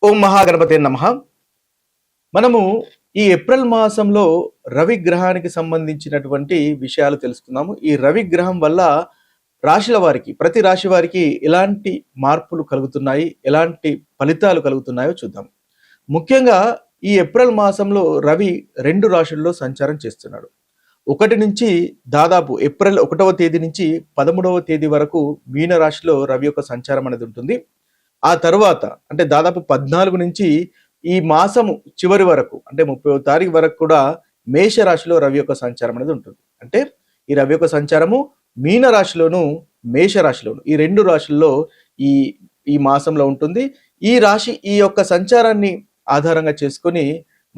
ఓం మహాగణపతే నమః. మనము ఈ ఏప్రిల్ మాసంలో రవి గ్రహానికి సంబంధించినటువంటి విషయాలు తెలుసుకున్నాము. ఈ రవి గ్రహం వల్ల రాశుల వారికి, ప్రతి రాశి వారికి ఎలాంటి మార్పులు కలుగుతున్నాయి, ఎలాంటి ఫలితాలు కలుగుతున్నాయో చూద్దాం. ముఖ్యంగా ఈ ఏప్రిల్ మాసంలో రవి 2 రాశుల్లో సంచారం చేస్తున్నాడు. 1 నుంచి దాదాపు ఏప్రిల్ 1వ తేదీ నుంచి 13వ తేదీ వరకు మీన రాశిలో రవి యొక్క సంచారం అనేది ఉంటుంది. ఆ తరువాత అంటే దాదాపు 14 నుంచి ఈ మాసము చివరి వరకు అంటే 30వ తారీఖు వరకు కూడా మేష రాశిలో రవి యొక్క సంచారం అనేది ఉంటుంది. అంటే ఈ రవి యొక్క సంచారము మీన రాశిలోను మేష రాశిలోను ఈ 2 రాశుల్లో ఈ ఈ మాసంలో ఉంటుంది. ఈ రాశి ఈ యొక్క సంచారాన్ని ఆధారంగా చేసుకొని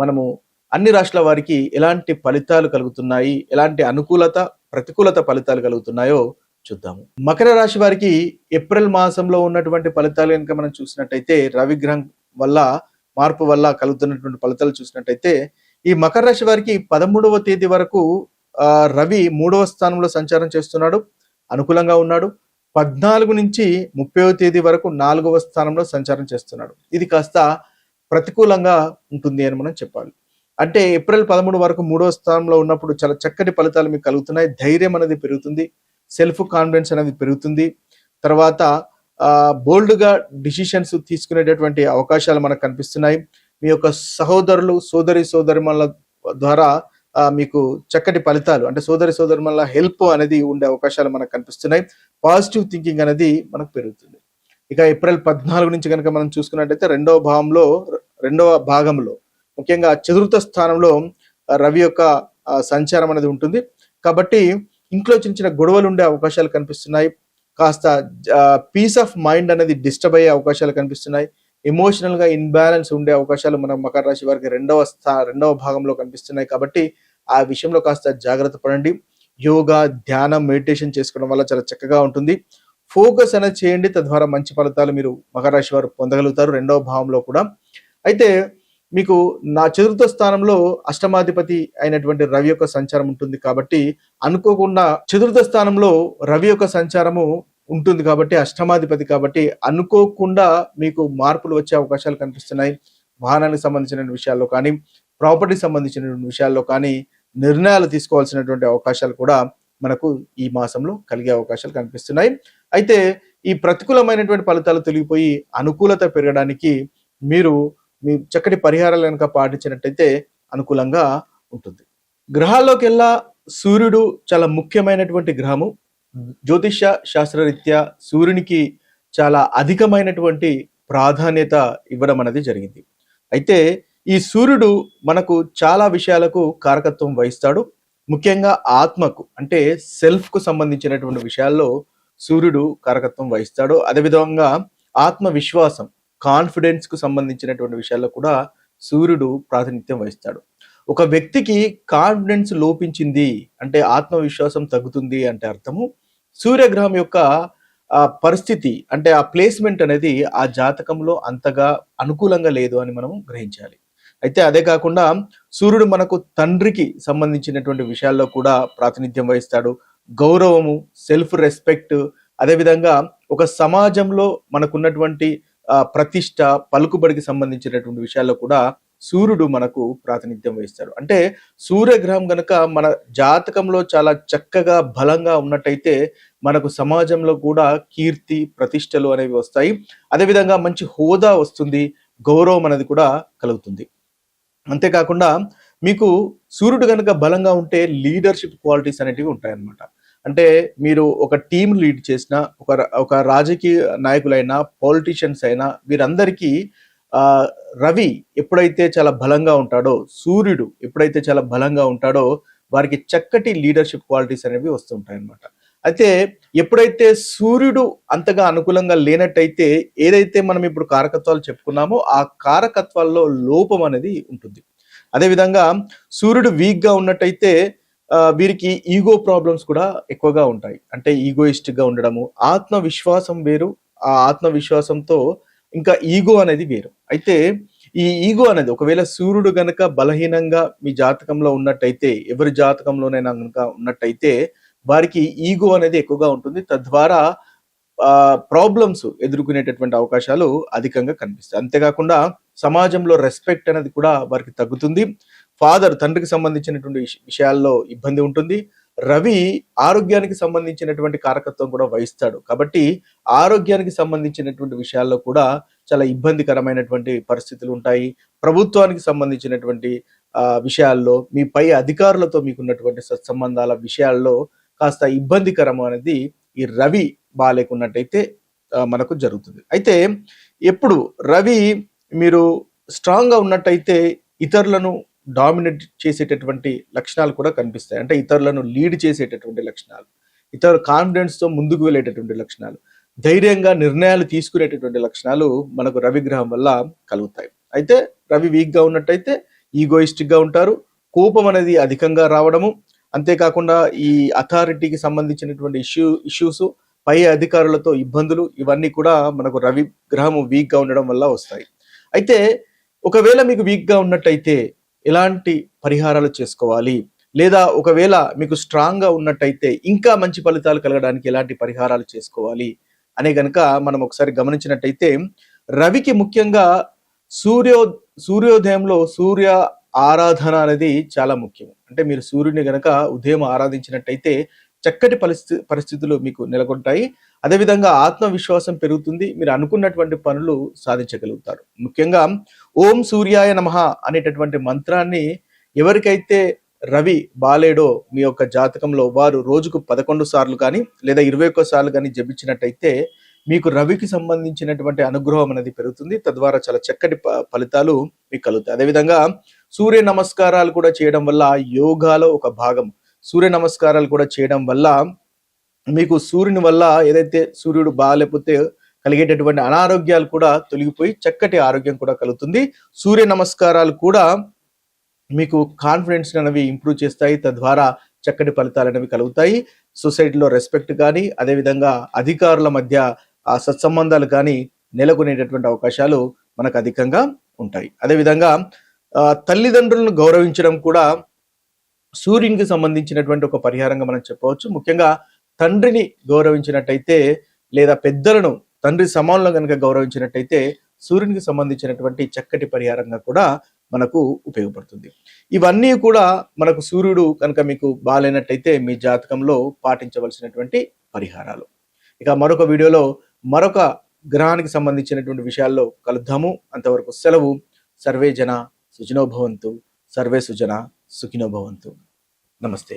మనము అన్ని రాశుల వారికి ఎలాంటి ఫలితాలు కలుగుతున్నాయి, ఎలాంటి అనుకూలత ప్రతికూలత ఫలితాలు కలుగుతున్నాయో చూద్దాము. మకర రాశి వారికి ఏప్రిల్ మాసంలో ఉన్నటువంటి ఫలితాలు కనుక మనం చూసినట్టయితే, రవి గ్రహం వల్ల మార్పు వల్ల కలుగుతున్నటువంటి ఫలితాలు చూసినట్టయితే, ఈ మకర రాశి వారికి 13వ తేదీ వరకు రవి 3వ స్థానంలో సంచారం చేస్తున్నాడు, అనుకూలంగా ఉన్నాడు. 14 నుంచి 30వ తేదీ వరకు 4వ స్థానంలో సంచారం చేస్తున్నాడు. ఇది కాస్త ప్రతికూలంగా ఉంటుంది అని మనం చెప్పాలి. అంటే ఏప్రిల్ 13 వరకు 3వ స్థానంలో ఉన్నప్పుడు చాలా చక్కటి ఫలితాలు మీకు కలుగుతున్నాయి. ధైర్యం అనేది పెరుగుతుంది, సెల్ఫ్ కాన్ఫిడెన్స్ అనేది పెరుగుతుంది. తర్వాత బోల్డ్గా డిసిషన్స్ తీసుకునేటటువంటి అవకాశాలు మనకు కనిపిస్తున్నాయి. మీ యొక్క సహోదరులు సోదరిమణుల ద్వారా మీకు చక్కటి ఫలితాలు అంటే సోదరిమణుల హెల్ప్ అనేది ఉండే అవకాశాలు మనకు కనిపిస్తున్నాయి. పాజిటివ్ థింకింగ్ అనేది మనకు పెరుగుతుంది. ఇక ఏప్రిల్ 14 నుంచి కనుక మనం చూసుకున్నట్టయితే రెండవ భాగంలో ముఖ్యంగా చతుర్థ స్థానంలో రవి యొక్క సంచారం అనేది ఉంటుంది. కాబట్టి ఇంట్లో చిన్న గొడవలు ఉండే అవకాశాలు కనిపిస్తున్నాయి. కాస్త పీస్ ఆఫ్ మైండ్ అనేది డిస్టర్బ్ అయ్యే అవకాశాలు కనిపిస్తున్నాయి. ఎమోషనల్ గా ఇన్బ్యాలెన్స్ ఉండే అవకాశాలు మన మకర రాశి వారికి రెండవ భాగంలో కనిపిస్తున్నాయి. కాబట్టి ఆ విషయంలో కాస్త జాగ్రత్త పడండి. యోగా, ధ్యానం, మెడిటేషన్ చేసుకోవడం వల్ల చాలా చక్కగా ఉంటుంది. ఫోకస్ అనేది చేయండి, తద్వారా మంచి ఫలితాలు మీరు మకర రాశి వారు పొందగలుగుతారు రెండవ భావంలో కూడా. అయితే మీకు చతుర్థ స్థానంలో అష్టమాధిపతి అయినటువంటి రవి యొక్క సంచారం ఉంటుంది. కాబట్టి అనుకోకుండా చతుర్థ స్థానంలో రవి యొక్క సంచారము ఉంటుంది కాబట్టి అష్టమాధిపతి కాబట్టి అనుకోకుండా మీకు మార్పులు వచ్చే అవకాశాలు కనిపిస్తున్నాయి. వాహనానికి సంబంధించిన విషయాల్లో కానీ, ప్రాపర్టీకి సంబంధించిన విషయాల్లో కానీ నిర్ణయాలు తీసుకోవాల్సినటువంటి అవకాశాలు కూడా మనకు ఈ మాసంలో కలిగే అవకాశాలు కనిపిస్తున్నాయి. అయితే ఈ ప్రతికూలమైనటువంటి ఫలితాలు తొలగిపోయి అనుకూలత పెరగడానికి మీరు మీ చక్కటి పరిహారాలు కనుక పాటించినట్టయితే అనుకూలంగా ఉంటుంది. గ్రహాల్లోకెల్లా సూర్యుడు చాలా ముఖ్యమైనటువంటి గ్రహము. జ్యోతిష శాస్త్రరీత్యా సూర్యునికి చాలా అధికమైనటువంటి ప్రాధాన్యత ఇవ్వడం అనేది జరిగింది. అయితే ఈ సూర్యుడు మనకు చాలా విషయాలకు కారకత్వం వహిస్తాడు. ముఖ్యంగా ఆత్మకు అంటే సెల్ఫ్ కు సంబంధించినటువంటి విషయాల్లో సూర్యుడు కారకత్వం వహిస్తాడు. అదేవిధంగా ఆత్మవిశ్వాసం, కాన్ఫిడెన్స్ కు సంబంధించినటువంటి విషయాల్లో కూడా సూర్యుడు ప్రాతినిధ్యం వహిస్తాడు. ఒక వ్యక్తికి కాన్ఫిడెన్స్ లోపించింది అంటే ఆత్మవిశ్వాసం తగ్గుతుంది అంటే అర్థము సూర్యగ్రహం యొక్క పరిస్థితి అంటే ఆ ప్లేస్మెంట్ అనేది ఆ జాతకంలో అంతగా అనుకూలంగా లేదు అని మనం గ్రహించాలి. అయితే అదే కాకుండా సూర్యుడు మనకు తండ్రికి సంబంధించినటువంటి విషయాల్లో కూడా ప్రాతినిధ్యం వహిస్తాడు. గౌరవము, సెల్ఫ్ రెస్పెక్ట్, అదేవిధంగా ఒక సమాజంలో మనకున్నటువంటి ప్రతిష్ట, పలుకుబడికి సంబంధించినటువంటి విషయాల్లో కూడా సూర్యుడు మనకు ప్రాతినిధ్యం వహిస్తాడు. అంటే సూర్యగ్రహం గనక మన జాతకంలో చాలా చక్కగా బలంగా ఉన్నట్టయితే మనకు సమాజంలో కూడా కీర్తి, ప్రతిష్టలు అనేవి వస్తాయి. అదేవిధంగా మంచి హోదా వస్తుంది, గౌరవం అనేది కూడా కలుగుతుంది. అంతేకాకుండా మీకు సూర్యుడు కనుక బలంగా ఉంటే లీడర్షిప్ క్వాలిటీస్ అనేటివి ఉంటాయన్నమాట. అంటే మీరు ఒక టీం లీడ్ చేసిన ఒక రాజకీయ నాయకులైనా, పొలిటీషియన్స్ అయినా వీరందరికీ రవి ఎప్పుడైతే చాలా బలంగా ఉంటాడో, సూర్యుడు ఎప్పుడైతే చాలా బలంగా ఉంటాడో వారికి చక్కటి లీడర్షిప్ క్వాలిటీస్ అనేవి వస్తుంటాయి అన్నమాట. అయితే ఎప్పుడైతే సూర్యుడు అంతగా అనుకూలంగా లేనట్టయితే ఏదైతే మనం ఇప్పుడు కారకత్వాలు చెప్పుకున్నామో ఆ కారకత్వాల్లో లోపం అనేది ఉంటుంది. అదేవిధంగా సూర్యుడు వీక్ గా ఉన్నట్టయితే వీరికి ఈగో ప్రాబ్లమ్స్ కూడా ఎక్కువగా ఉంటాయి. అంటే ఈగోయిస్టిక్ గా ఉండడము, ఆత్మవిశ్వాసం వేరు, ఆ ఆత్మవిశ్వాసంతో ఇంకా ఈగో అనేది వేరు. అయితే ఈ ఈగో అనేది ఒకవేళ సూర్యుడు గనక బలహీనంగా మీ జాతకంలో ఉన్నట్టయితే, ఎవరి జాతకంలోనైనా కనుక ఉన్నట్టయితే వారికి ఈగో అనేది ఎక్కువగా ఉంటుంది. తద్వారా ప్రాబ్లమ్స్ ఎదుర్కొనేటటువంటి అవకాశాలు అధికంగా కనిపిస్తాయి. అంతేకాకుండా సమాజంలో రెస్పెక్ట్ అనేది కూడా వారికి తగ్గుతుంది. తండ్రికి సంబంధించినటువంటి విషయాల్లో ఇబ్బంది ఉంటుంది. రవి ఆరోగ్యానికి సంబంధించినటువంటి కారకత్వం కూడా వహిస్తాడు. కాబట్టి ఆరోగ్యానికి సంబంధించినటువంటి విషయాల్లో కూడా చాలా ఇబ్బందికరమైనటువంటి పరిస్థితులు ఉంటాయి. ప్రభుత్వానికి సంబంధించినటువంటి విషయాల్లో మీ పై అధికారులతో మీకున్నటువంటి సత్సంబంధాల విషయాల్లో కాస్త ఇబ్బందికరం అనేది ఈ రవి బాలేకున్నట్టయితే మనకు జరుగుతుంది. అయితే ఎప్పుడు రవి మీరు స్ట్రాంగ్ గా ఉన్నట్టయితే ఇతరులను డామినేట్ చేసేటటువంటి లక్షణాలు కూడా కనిపిస్తాయి. అంటే ఇతరులను లీడ్ చేసేటటువంటి లక్షణాలు, ఇతరు కాన్ఫిడెన్స్ తో ముందుకు వెళ్ళేటటువంటి లక్షణాలు, ధైర్యంగా నిర్ణయాలు తీసుకునేటటువంటి లక్షణాలు మనకు రవి గ్రహం వల్ల కలుగుతాయి. అయితే రవి వీక్ గా ఉన్నట్టయితే ఈగోయిస్టిక్ గా ఉంటారు. కోపం అనేది అధికంగా రావడము, అంతేకాకుండా ఈ అథారిటీకి సంబంధించినటువంటి ఇష్యూస్, పై అధికారులతో ఇబ్బందులు, ఇవన్నీ కూడా మనకు రవి గ్రహం వీక్ గా ఉండడం వల్ల వస్తాయి. అయితే ఒకవేళ మీకు వీక్ గా ఉన్నట్టయితే ఎలాంటి పరిహారాలు చేసుకోవాలి, లేదా ఒకవేళ మీకు స్ట్రాంగ్ గా ఉన్నట్టయితే ఇంకా మంచి ఫలితాలు కలగడానికి ఎలాంటి పరిహారాలు చేసుకోవాలి అనే గనక మనం ఒకసారి గమనించినట్టయితే, రవికి ముఖ్యంగా సూర్యోదయంలో సూర్య ఆరాధన అనేది చాలా ముఖ్యం. అంటే మీరు సూర్యుని గనక ఉదయం ఆరాధించినట్టయితే చక్కటి పరిస్థితులు మీకు నెలకొంటాయి. అదేవిధంగా ఆత్మవిశ్వాసం పెరుగుతుంది. మీరు అనుకున్నటువంటి పనులు సాధించగలుగుతారు. ముఖ్యంగా ఓం సూర్యాయ నమః అనేటటువంటి మంత్రాన్ని ఎవరికైతే రవి బాలేడో మీ యొక్క జాతకంలో వారు రోజుకు 11 సార్లు కానీ లేదా 21 సార్లు కానీ జపించినట్టయితే మీకు రవికి సంబంధించినటువంటి అనుగ్రహం అనేది పెరుగుతుంది. తద్వారా చాలా చక్కటి ఫలితాలు మీకు కలుగుతాయి. అదేవిధంగా సూర్య నమస్కారాలు కూడా చేయడం వల్ల యోగాలో ఒక భాగం. సూర్య నమస్కారాలు కూడా చేయడం వల్ల మీకు సూర్యుని వల్ల ఏదైతే సూర్యుడు బాగాలేకపోతే కలిగేటటువంటి అనారోగ్యాలు కూడా తొలగిపోయి చక్కటి ఆరోగ్యం కూడా కలుగుతుంది. సూర్య నమస్కారాలు కూడా మీకు కాన్ఫిడెన్స్ అనేవి ఇంప్రూవ్ చేస్తాయి. తద్వారా చక్కటి ఫలితాలు అనేవి కలుగుతాయి. సొసైటీలో రెస్పెక్ట్ కానీ, అదేవిధంగా అధికారుల మధ్య సత్సంబంధాలు కానీ నెలకొనేటటువంటి అవకాశాలు మనకు అధికంగా ఉంటాయి. అదేవిధంగా తల్లిదండ్రులను గౌరవించడం కూడా సూర్యునికి సంబంధించినటువంటి ఒక పరిహారంగా మనం చెప్పవచ్చు. ముఖ్యంగా తండ్రిని గౌరవించినట్టయితే లేదా పెద్దలను తండ్రి సమానంలో కనుక గౌరవించినట్టయితే సూర్యునికి సంబంధించినటువంటి చక్కటి పరిహారంగా కూడా మనకు ఉపయోగపడుతుంది. ఇవన్నీ కూడా మనకు సూర్యుడు కనుక మీకు బాగాలేనట్టయితే మీ జాతకంలో పాటించవలసినటువంటి పరిహారాలు. ఇక మరొక వీడియోలో మరొక గ్రహానికి సంబంధించినటువంటి విషయాల్లో కలుద్దాము. అంతవరకు సెలవు. సర్వే జన సుఖినో భవంతు. సర్వే సుజన సుఖినో భవంతు. నమస్తే.